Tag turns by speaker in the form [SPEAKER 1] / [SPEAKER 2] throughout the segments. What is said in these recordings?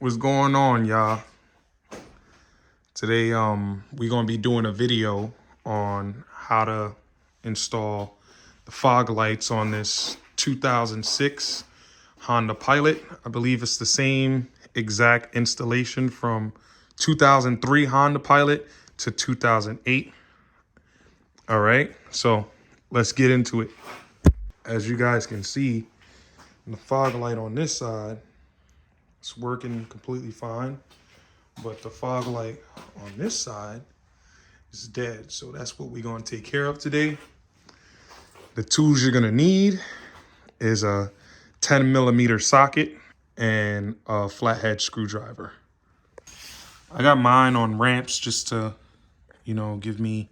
[SPEAKER 1] What's going on, y'all? Today, we're gonna be doing a video on how to install the fog lights on this 2006 Honda Pilot. I believe it's the same exact installation from 2003 Honda Pilot to 2008. All right, so let's get into it. As you guys can see, the fog light on this side, it's working completely fine, but the fog light on this side is dead. So that's what we're gonna take care of today. The tools you're gonna need is a 10mm socket and a flathead screwdriver. I got mine on ramps just to, give me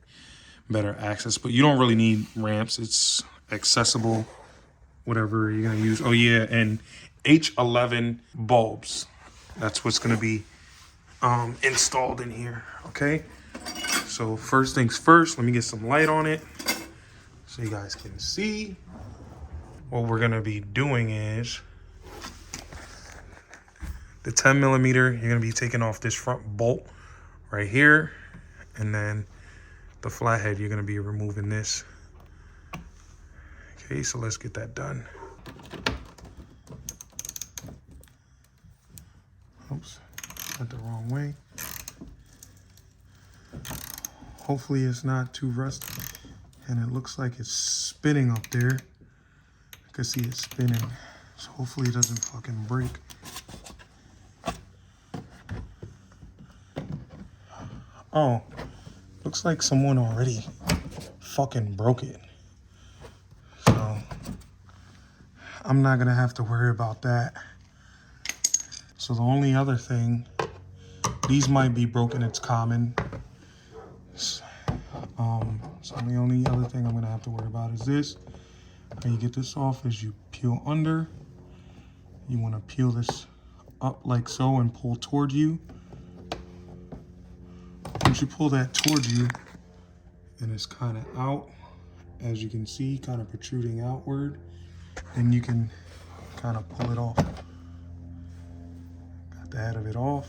[SPEAKER 1] better access, but you don't really need ramps. It's accessible, whatever you're gonna use. Oh yeah, and H11 bulbs. That's what's gonna be installed in here, okay? So first things first, let me get some light on it so you guys can see. What we're gonna be doing is the 10mm, you're gonna be taking off this front bolt right here, and then the flathead, you're gonna be removing this. Okay, so let's get that done. Oops, went the wrong way. Hopefully it's not too rusty, and it looks like it's spinning up there. I can see it spinning, so hopefully it doesn't fucking break. Oh, looks like someone already fucking broke it. So I'm not gonna have to worry about that. So the only other thing, these might be broken, it's common. So the only other thing I'm gonna have to worry about is this. When you get this off is you peel under. You wanna peel this up like so and pull toward you. Once you pull that toward you, and it's kind of out, as you can see, kind of protruding outward, then you can kind of pull it off. Got the head of it off,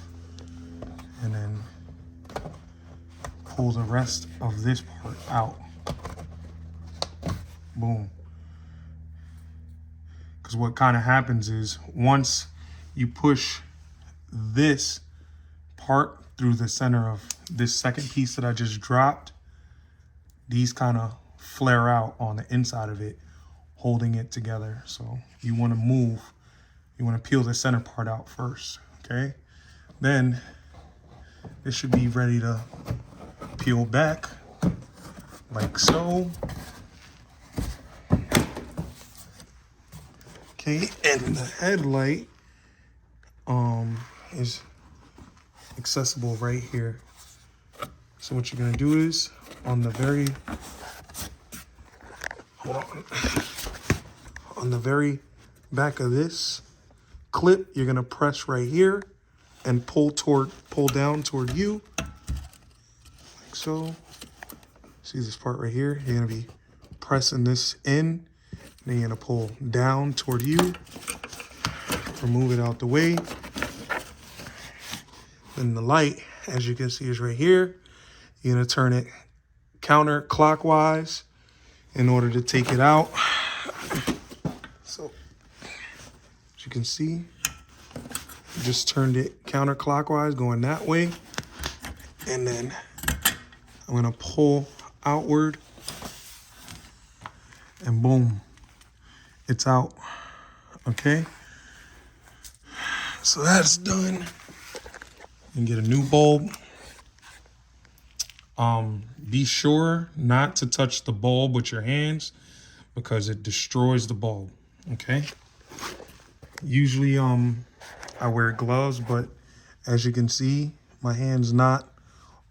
[SPEAKER 1] and then pull the rest of this part out. Boom. Because what kind of happens is once you push this part through the center of this second piece that I just dropped, these kind of flare out on the inside of it, holding it together. So you want to peel the center part out first, okay? Then this should be ready to peel back like so. Okay, and the headlight is accessible right here. So what you're gonna do is on the very back of this clip, you're gonna press right here and pull down toward you, like so. See this part right here? You're gonna be pressing this in, then you're gonna pull down toward you, remove it out the way. Then the light, as you can see, is right here. You're gonna turn it counterclockwise in order to take it out. So, as you can see, just turned it counterclockwise, going that way. And then I'm gonna pull outward, and boom, it's out, okay? So that's done. And get a new bulb. Be sure not to touch the bulb with your hands because it destroys the bulb, okay? Usually I wear gloves, but as you can see, my hand's not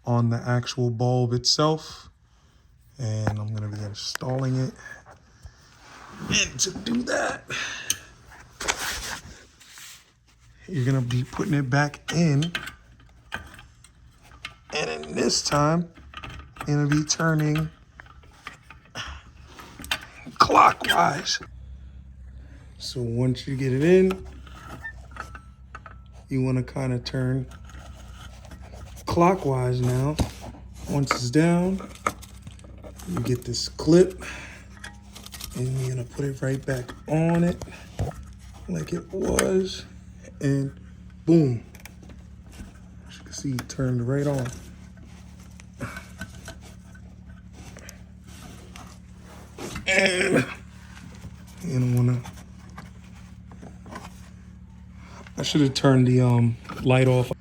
[SPEAKER 1] on the actual bulb itself, and I'm gonna be installing it. And to do that, you're gonna be putting it back in, and in this time, you're gonna be turning clockwise. So once you get it in, you want to kind of turn clockwise now. Once it's down, you get this clip and you're gonna put it right back on it like it was, and boom. As you can see, it turned right on. And you don't wanna, I should have turned the light off.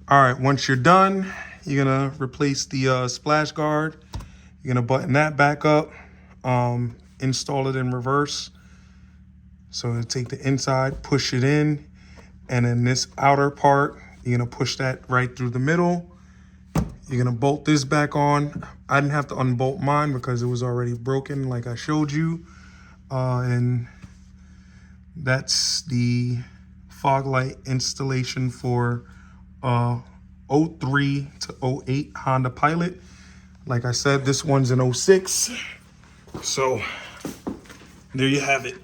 [SPEAKER 1] All right, once you're done, you're gonna replace the splash guard. You're gonna button that back up, install it in reverse. So take the inside, push it in, and then this outer part, you're gonna push that right through the middle. You're gonna bolt this back on. I didn't have to unbolt mine because it was already broken like I showed you. And that's the fog light installation for 03 to 08 Honda Pilot. Like I said, this one's an 06. So there you have it.